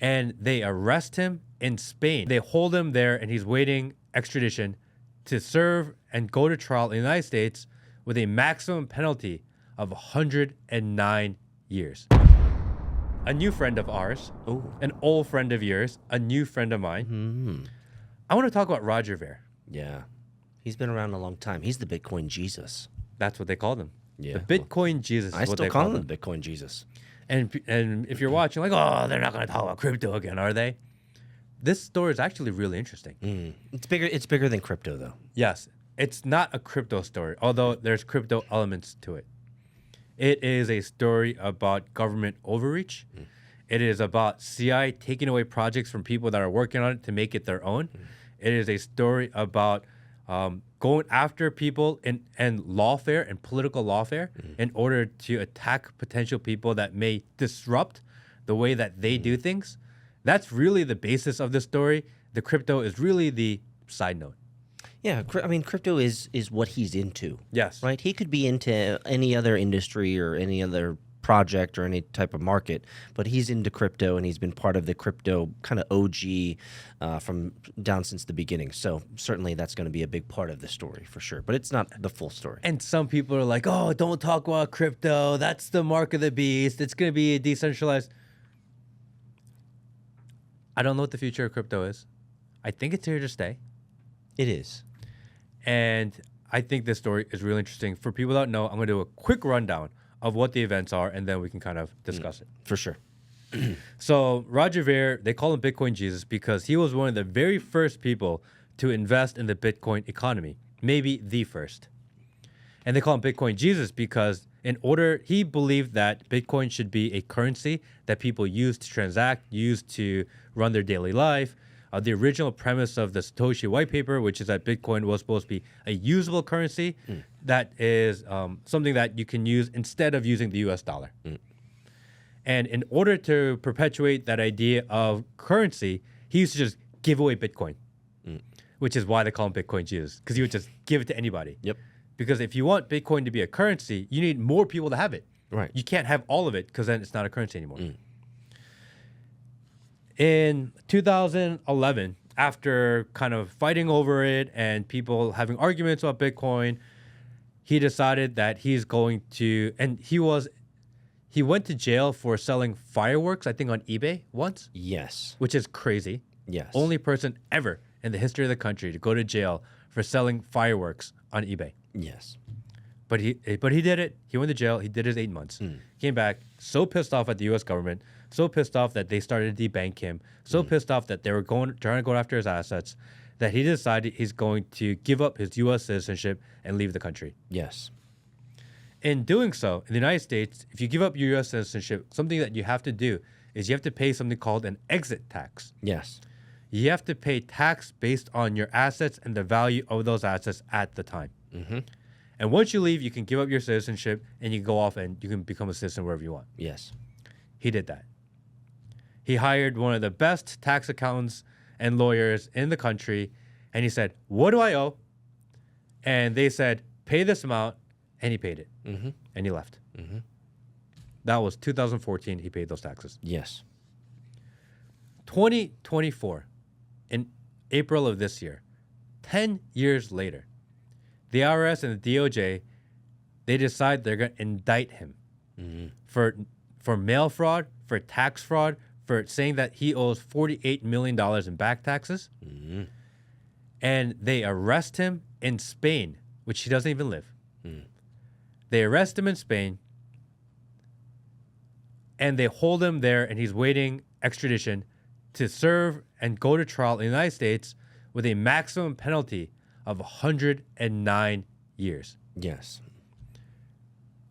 and they arrest him in Spain. They hold him there, and he's waiting extradition to serve and go to trial in the United States with a maximum penalty of 109 years. A new friend of ours, an old friend of yours, a new friend of mine. I want to talk about Roger Ver. Yeah. He's been around a long time. He's the Bitcoin Jesus. That's what they called him. Yeah. The Bitcoin Jesus. I still call him the Bitcoin Jesus. And if you're watching, like, oh, they're not going to talk about crypto again, are they? This story is actually really interesting. It's bigger than crypto, though. Yes. It's not a crypto story, although there's crypto elements to it. It is a story about government overreach. It is about CI taking away projects from people that are working on it to make it their own. It is a story about going after people in lawfare and political lawfare in order to attack potential people that may disrupt the way that they do things. That's really the basis of the story. The crypto is really the side note. Yeah, I mean, crypto is what he's into. Yes. Right? He could be into any other industry or any other project or any type of market, but he's into crypto, and he's been part of the crypto kind of OG from down since the beginning. So certainly that's going to be a big part of the story for sure, but it's not the full story. And some people are like, oh, don't talk about crypto. That's the mark of the beast. It's going to be decentralized. I don't know what the future of crypto is. I think it's here to stay. It is. And I think this story is really interesting. For people that don't know, I'm going to do a quick rundown of what the events are, and then we can kind of discuss it. For sure. So Roger Ver, they call him Bitcoin Jesus because he was one of the very first people to invest in the Bitcoin economy, maybe the first. And they call him Bitcoin Jesus because he believed that Bitcoin should be a currency that people use to transact, use to run their daily life. The original premise of the Satoshi white paper, which is that Bitcoin was supposed to be a usable currency that is something that you can use instead of using the US dollar. And in order to perpetuate that idea of currency, he used to just give away Bitcoin, which is why they call him Bitcoin Jesus, because he would just give it to anybody. Yep. Because if you want Bitcoin to be a currency, you need more people to have it. Right. You can't have all of it because then it's not a currency anymore. In 2011, after kind of fighting over it and people having arguments about Bitcoin, he decided that he's going to, and he went to jail for selling fireworks, I think on eBay once. Yes. Which is crazy. Yes. Only person ever in the history of the country to go to jail for selling fireworks on eBay. Yes. But he did it. He went to jail. He did his 8 months. Came back so pissed off at the U.S. government, so pissed off that they started to debank him, so pissed off that they were trying to go after his assets, that he decided he's going to give up his U.S. citizenship and leave the country. Yes. In doing so, in the United States, if you give up your U.S. citizenship, something that you have to do is you have to pay something called an exit tax. Yes. You have to pay tax based on your assets and the value of those assets at the time. And once you leave, you can give up your citizenship and you can go off and you can become a citizen wherever you want. Yes. He did that. He hired one of the best tax accountants and lawyers in the country, and he said, what do I owe? And they said, pay this amount, and he paid it. And he left. That was 2014, he paid those taxes. Yes. 2024, in April of this year, 10 years later, the IRS and the DOJ, they decide they're going to indict him for mail fraud, for tax fraud, for saying that he owes $48 million in back taxes. And they arrest him in Spain, which he doesn't even live. They arrest him in Spain, and they hold him there, and he's waiting extradition to serve and go to trial in the United States with a maximum penalty of 109 years. Yes.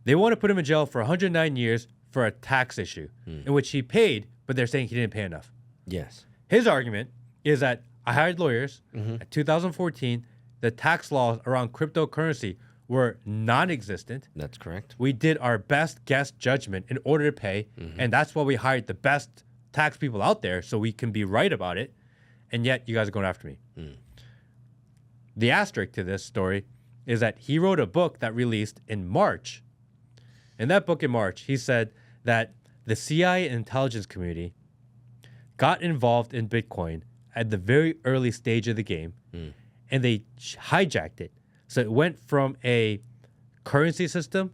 They want to put him in jail for 109 years for a tax issue in which he paid, but they're saying he didn't pay enough. Yes. His argument is that I hired lawyers. In 2014, the tax laws around cryptocurrency were non-existent. That's correct. We did our best guess judgment in order to pay, and that's why we hired the best tax people out there so we can be right about it, and yet you guys are going after me. The asterisk to this story is that he wrote a book that released in March. In that book in March, he said that the CIA and intelligence community got involved in Bitcoin at the very early stage of the game, and they hijacked it. So it went from a currency system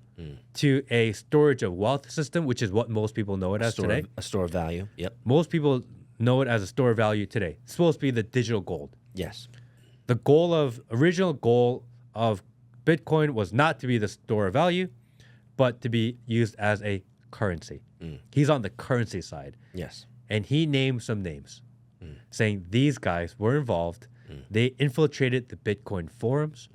to a storage of wealth system, which is what most people know it as today. A store of value. Yep. Most people know it as a store of value today. It's supposed to be the digital gold. Yes. The original goal of Bitcoin was not to be the store of value, but to be used as a currency. He's on the currency side. Yes. And he named some names, saying these guys were involved. They infiltrated the Bitcoin forums.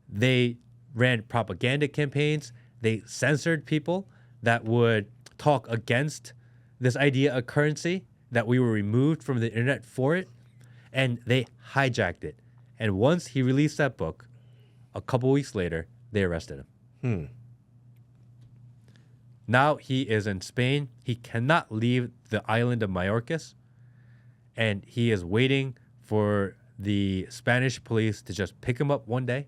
They ran propaganda campaigns. They censored people that would talk against this idea of currency, that we were removed from the internet for it. And they hijacked it. And once he released that book, a couple weeks later, they arrested him. Now he is in Spain. He cannot leave the island of Mayorkas. And he is waiting for the Spanish police to just pick him up one day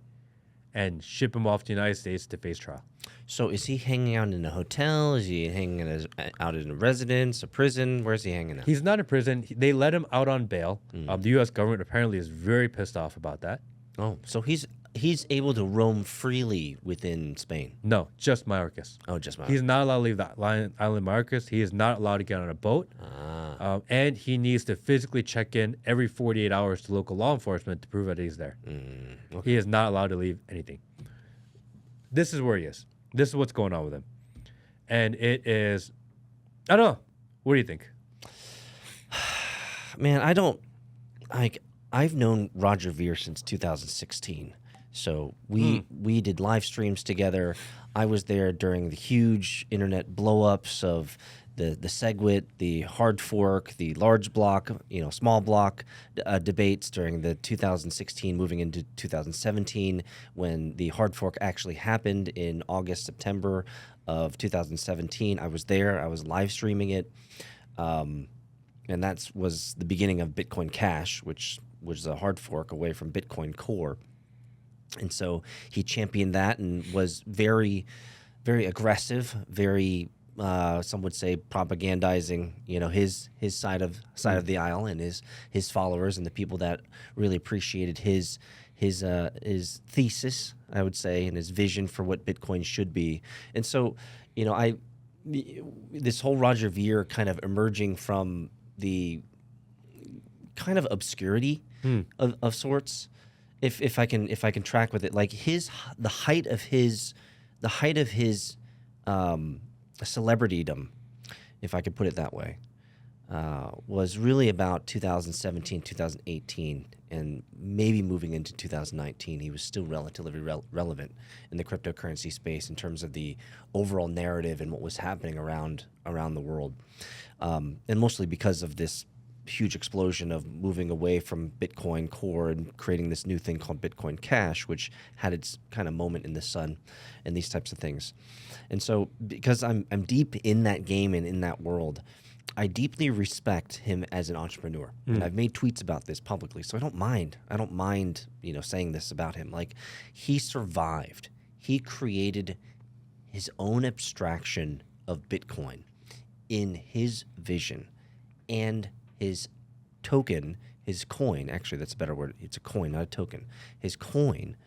and ship him off to the United States to face trial. So is he hanging out in a hotel? Is he hanging out in a residence, a prison? Where's he hanging out? He's not in prison. They let him out on bail. The U.S. government apparently is very pissed off about that. Oh, so he's able to roam freely within Spain? No, just Mayorkas. Oh, just Mayorkas. He's not allowed to leave the island of Mayorkas. He is not allowed to get on a boat. And he needs to physically check in every 48 hours to local law enforcement to prove that he's there. Okay. He is not allowed to leave anything. This is where he is. This is what's going on with him. And it is, I don't know. What do you think? Man, I've known Roger Ver since 2016. So we did live streams together. I was there during the huge internet blow-ups of the SegWit, the hard fork, the large block, small block debates during the 2016 moving into 2017 when the hard fork actually happened in August, September of 2017. I was there. I was live streaming it. And that was the beginning of Bitcoin Cash, which was a hard fork away from Bitcoin Core. And so he championed that and was very, very aggressive, very some would say propagandizing, his side of the aisle and his followers and the people that really appreciated his thesis, I would say, and his vision for what Bitcoin should be. And so, this whole Roger Ver kind of emerging from the kind of obscurity of sorts. If I can track with it, like the height of his celebritydom, if I could put it that way, was really about 2017, 2018, and maybe moving into 2019. He was still relatively relevant in the cryptocurrency space in terms of the overall narrative and what was happening around the world, and mostly because of this huge explosion of moving away from Bitcoin Core and creating this new thing called Bitcoin Cash, which had its kind of moment in the sun and these types of things. And so because I'm deep in that game and in that world, I deeply respect him as an entrepreneur. And I've made tweets about this publicly, so I don't mind, saying this about him. Like, he survived. He created his own abstraction of Bitcoin in his vision, and his token, his coin, actually that's a better word, it's a coin, not a token. His coin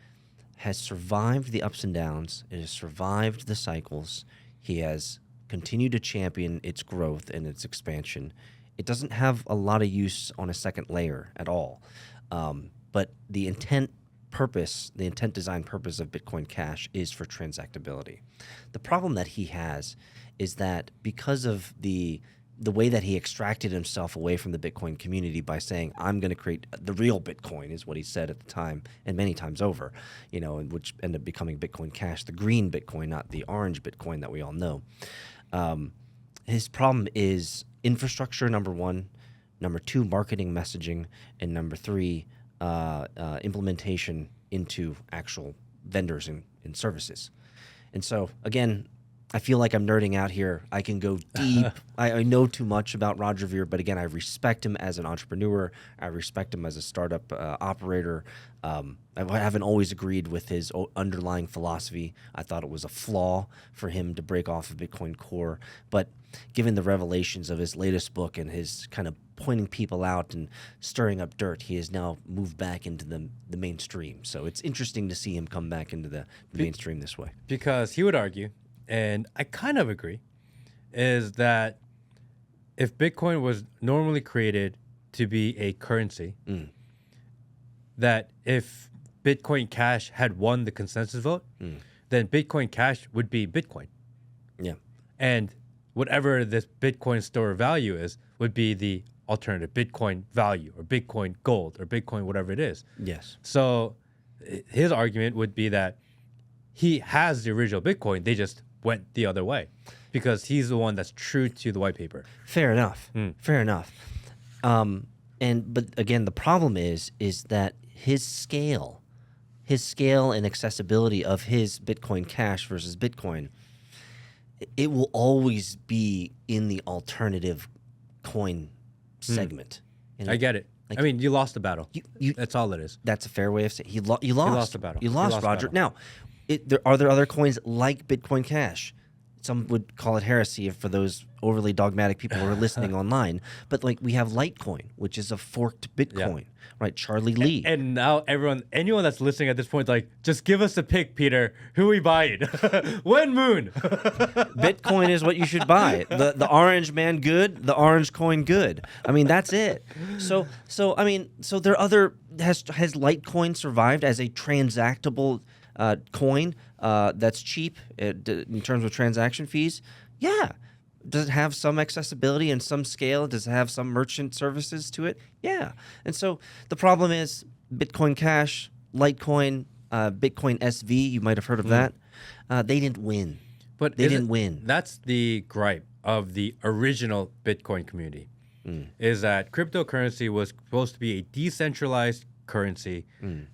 has survived the ups and downs, it has survived the cycles, he has continued to champion its growth and its expansion. It doesn't have a lot of use on a second layer at all, but the intent design purpose of Bitcoin Cash is for transactability. The problem that he has is that because of the way that he extracted himself away from the Bitcoin community by saying, I'm going to create the real Bitcoin, is what he said at the time, and many times over, and which ended up becoming Bitcoin Cash, the green Bitcoin, not the orange Bitcoin that we all know. His problem is infrastructure, number one, number two, marketing messaging, and number three, implementation into actual vendors and services. And so, again, I feel like I'm nerding out here. I can go deep. I know too much about Roger Ver, but again, I respect him as an entrepreneur. I respect him as a startup operator. I haven't always agreed with his underlying philosophy. I thought it was a flaw for him to break off of Bitcoin Core. But given the revelations of his latest book and his kind of pointing people out and stirring up dirt, he has now moved back into the mainstream. So it's interesting to see him come back into the mainstream this way. Because he would argue, and I kind of agree, is that if Bitcoin was normally created to be a currency, that if Bitcoin Cash had won the consensus vote, then Bitcoin Cash would be Bitcoin. Yeah. And whatever this Bitcoin store value is would be the alternative Bitcoin value or Bitcoin gold or Bitcoin whatever it is. Yes. So his argument would be that he has the original Bitcoin. They just went the other way because he's the one that's true to the white paper. Fair enough. Fair enough. But again, the problem is that his scale and accessibility of his Bitcoin Cash versus Bitcoin, it will always be in the alternative coin segment. And I get it. Like, I mean, you lost the battle. You That's all it is. That's a fair way of saying you lost. You lost the battle. You lost, Roger. Now, are there other coins like Bitcoin Cash? Some would call it heresy for those overly dogmatic people who are listening online. But like we have Litecoin, which is a forked Bitcoin, right? Charlie Lee. And now anyone that's listening at this point, like, just give us a pick, Peter. Who we buying? When moon? Bitcoin is what you should buy. The orange man good, the orange coin good. I mean, that's it. So there are other has Litecoin survived as a transactable coin that's cheap in terms of transaction fees? Yeah. Does it have some accessibility and some scale? Does it have some merchant services to it? Yeah. And so the problem is Bitcoin Cash, Litecoin, Bitcoin SV, you might have heard of that. They didn't win. But they didn't win. That's the gripe of the original Bitcoin community, is that cryptocurrency was supposed to be a decentralized currency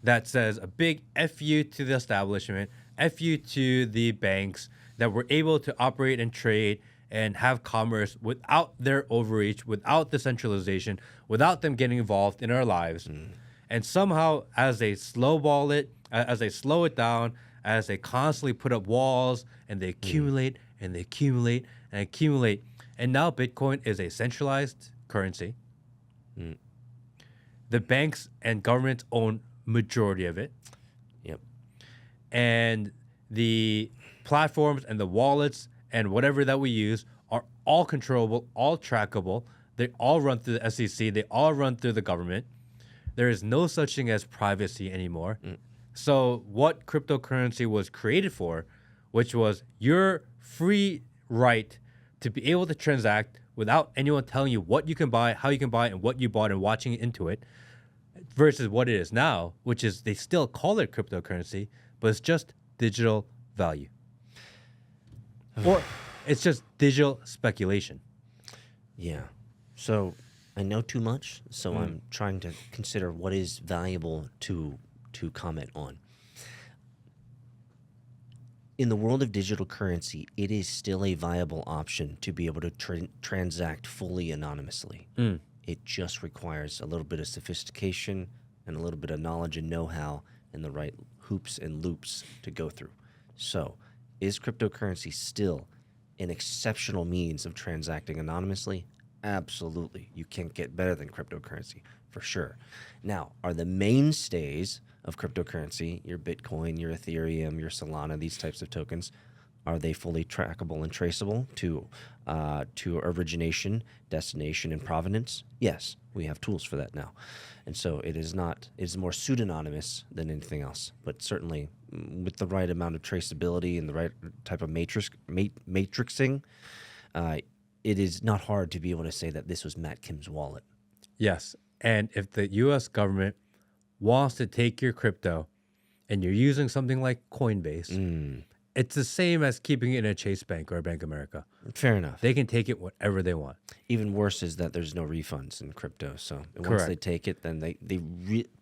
that says a big F you to the establishment, F you to the banks that were able to operate and trade and have commerce without their overreach, without the centralization, without them getting involved in our lives. And somehow, as they slowball it, as they slow it down, as they constantly put up walls and they accumulate and they accumulate and accumulate, and now Bitcoin is a centralized currency. The banks and governments own majority of it. Yep. And the platforms and the wallets and whatever that we use are all controllable, all trackable. They all run through the SEC. They all run through the government. There is no such thing as privacy anymore. So what cryptocurrency was created for, which was your free right to be able to transact without anyone telling you what you can buy, how you can buy, and what you bought and watching into it, versus what it is now, which is they still call it cryptocurrency, but it's just digital value. Or it's just digital speculation. Yeah. So I know too much, so I'm trying to consider what is valuable to comment on. In the world of digital currency, it is still a viable option to be able to transact fully anonymously. It just requires a little bit of sophistication and a little bit of knowledge and know-how and the right hoops and loops to go through. So, is cryptocurrency still an exceptional means of transacting anonymously? Absolutely. You can't get better than cryptocurrency, for sure. Now, are the mainstays of cryptocurrency, your Bitcoin, your Ethereum, your Solana, these types of tokens, are they fully trackable and traceable to origination, destination, and provenance? Yes, we have tools for that now. And so it is more pseudonymous than anything else, but certainly with the right amount of traceability and the right type of matrixing, it is not hard to be able to say that this was Matt Kim's wallet. Yes. And if the U.S. government wants to take your crypto and you're using something like Coinbase, it's the same as keeping it in a Chase Bank or a Bank of America. Fair enough. They can take it whatever they want. Even worse is that there's no refunds in crypto. So once they take it, then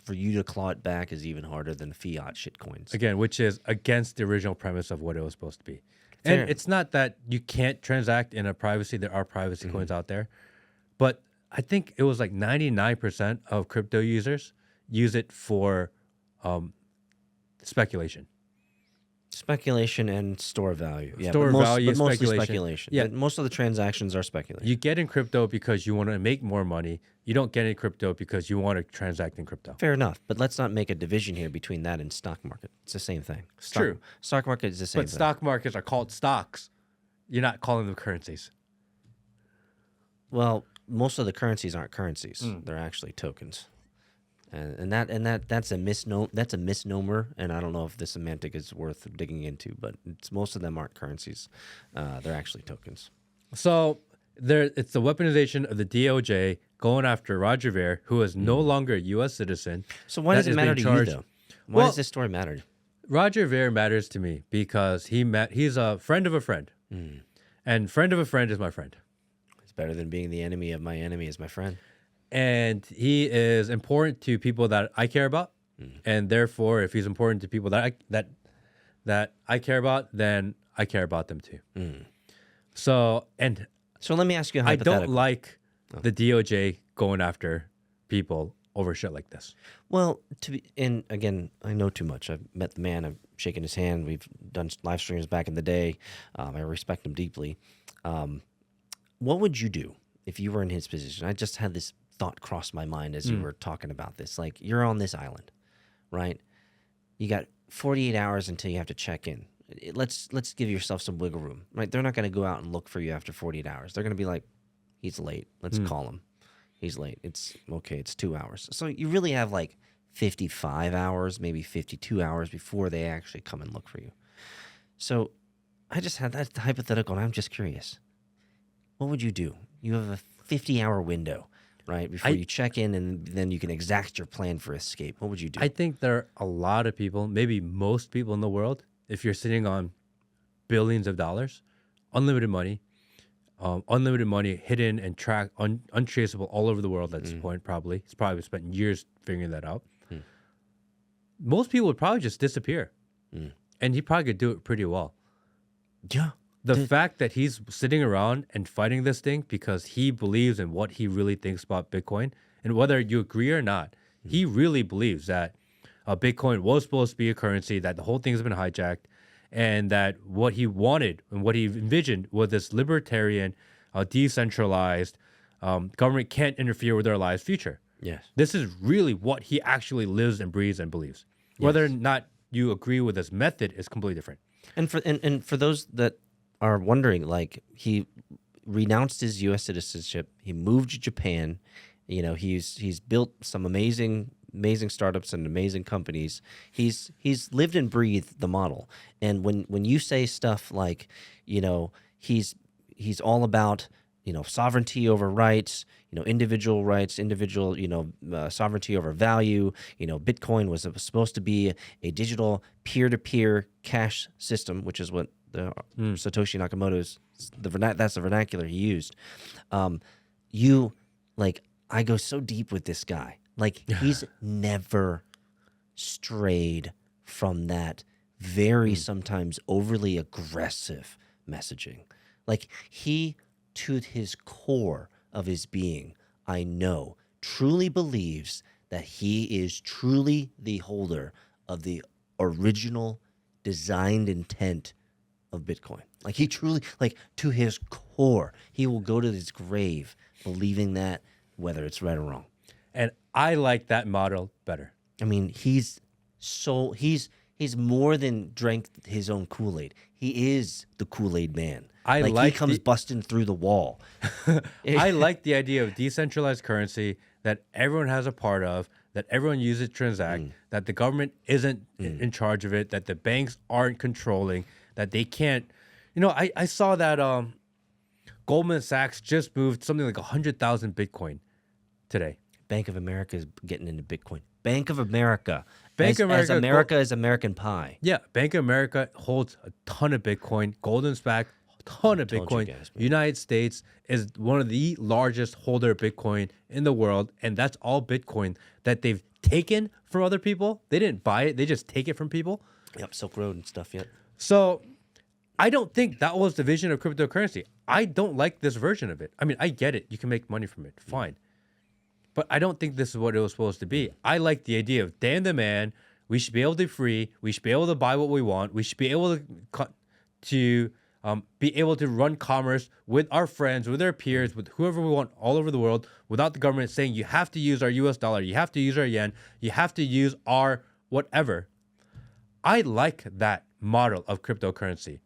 for you to claw it back is even harder than fiat shitcoins. Again, which is against the original premise of what it was supposed to be. And Fair. it's not that you can't transact in a privacy. There are privacy coins out there. But I think it was like 99% of crypto users use it for speculation. Speculation and store value. Yeah, Store value, but mostly speculation. speculation. Yeah. But most of the transactions are speculation. You get in crypto because you want to make more money. You don't get in crypto because you want to transact in crypto. Fair enough, but let's not make a division here between that and stock market. It's the same thing. True. Stock market is the same But thing. stock markets are called stocks. You're not calling them currencies. Well, most of the currencies aren't currencies; they're actually tokens, and that's a misnomer. That's a misnomer, and I don't know if the semantic is worth digging into. But most of them aren't currencies; they're actually tokens. So it's the weaponization of the DOJ going after Roger Ver, who is no longer a U.S. citizen. So why does that it is matter being to you, charged- though? Why Well- does this story matter? Roger Ver matters to me because he's a friend of a friend. And friend of a friend is my friend. It's better than being the enemy of my enemy is my friend. And he is important to people that I care about. And therefore, if he's important to people that I care about, then I care about them too. So let me ask you a I hypothetical. don't like the DOJ going after people over shit like this. Well, and again, I know too much. I've met the man. I've shaken his hand. We've done live streams back in the day. I respect him deeply. What would you do if you were in his position? I just had this thought cross my mind as you were talking about this. Like, you're on this island, right? You got 48 hours until you have to check in. Let's give yourself some wiggle room, right? They're not going to go out and look for you after 48 hours. They're going to be like, he's late. Let's call him. He's late. It's okay. It's 2 hours. So you really have like 55 hours, maybe 52 hours before they actually come and look for you. So I just had that hypothetical, and I'm just curious. What would you do? You have a 50-hour window, right, before you check in, and then you can exact your plan for escape. What would you do? I think there are a lot of people, maybe most people in the world, if you're sitting on billions of dollars, unlimited money hidden and tracked, untraceable all over the world at this point, probably. He's probably spent years figuring that out. Most people would probably just disappear. And he probably could do it pretty well. Yeah. The fact that he's sitting around and fighting this thing because he believes in what he really thinks about Bitcoin, and whether you agree or not, he really believes that Bitcoin was supposed to be a currency, that the whole thing has been hijacked, and that what he wanted and what he envisioned was this libertarian, decentralized, government can't interfere with our lives future. Yes. This is really what he actually lives and breathes and believes. Whether or not you agree with his method is completely different. And for those that are wondering, like, he renounced his U.S. citizenship. He moved to Japan. You know, he's built some amazing startups and amazing companies. He's lived and breathed the model. And when you say stuff like, you know, he's all about, you know, sovereignty over rights, you know, individual rights, sovereignty over value. You know, Bitcoin was supposed to be a digital peer-to-peer cash system, which is what the Satoshi Nakamoto's that's the vernacular he used. I go so deep with this guy. Like, he's never strayed from that very sometimes overly aggressive messaging. Like, he, to his core of his being, I know, truly believes that he is truly the holder of the original designed intent of Bitcoin. Like, he truly, like, to his core, he will go to his grave believing that, whether it's right or wrong. And I like that model better. I mean, he's more than drank his own Kool-Aid. He is the Kool-Aid man. He comes busting through the wall. I like the idea of decentralized currency that everyone has a part of, that everyone uses to transact, that the government isn't in charge of it, that the banks aren't controlling, that they can't. You know, I saw that Goldman Sachs just moved something like 100,000 Bitcoin today. Bank of America is getting into Bitcoin. Bank of America. As America is American pie. Yeah, Bank of America holds a ton of Bitcoin. Goldman Sachs, ton of Bitcoin. guys, man. United States is one of the largest holder of Bitcoin in the world, and that's all Bitcoin that they've taken from other people. They didn't buy it; they just take it from people. Yep, Silk Road and stuff. Yep. So I don't think that was the vision of cryptocurrency. I don't like this version of it. I mean, I get it. You can make money from it. Fine. But I don't think this is what it was supposed to be. I like the idea of day and the man. We should be able to be free. We should be able to buy what we want. We should be able to be able to run commerce with our friends, with our peers, with whoever we want all over the world without the government saying you have to use our US dollar, you have to use our yen, you have to use our whatever. I like that model of cryptocurrency.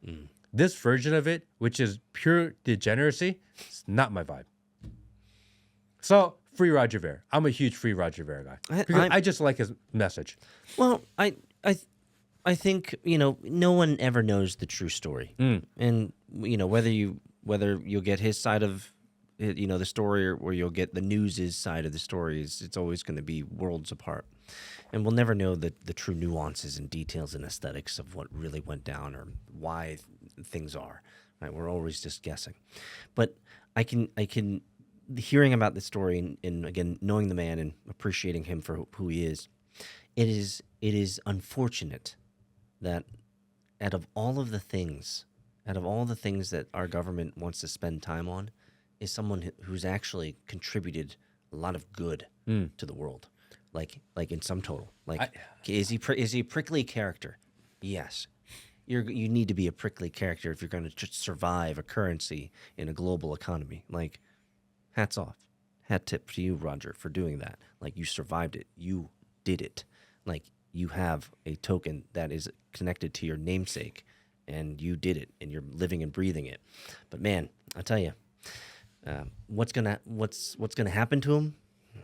This version of it, which is pure degeneracy, it's not my vibe. So, free Roger Ver. I'm a huge free Roger Ver guy. Because I just like his message. Well, I think, no one ever knows the true story. And, whether you'll get his side of, the story or you'll get the news's side of the story, it's always going to be worlds apart. And we'll never know the true nuances and details and aesthetics of what really went down or why things are. Right? We're always just guessing. But I can hearing about this story and again, knowing the man and appreciating him for who he is, it is unfortunate that out of all the things that our government wants to spend time on, is someone who's actually contributed a lot of good to the world, like in sum total. Is he a prickly character? Yes, you need to be a prickly character if you're going to survive a currency in a global economy. Like, hats off, hat tip to you, Roger, for doing that. Like, you survived it, you did it. Like, you have a token that is connected to your namesake, and you did it, and you're living and breathing it. But man, I tell you, what's gonna happen to him?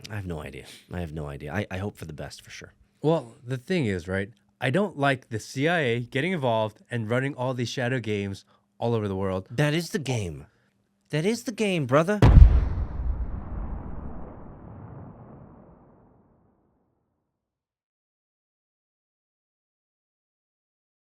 I have no idea. I hope for the best for sure. Well, the thing is, right? I don't like the CIA getting involved and running all these shadow games all over the world. That is the game. That is the game, brother.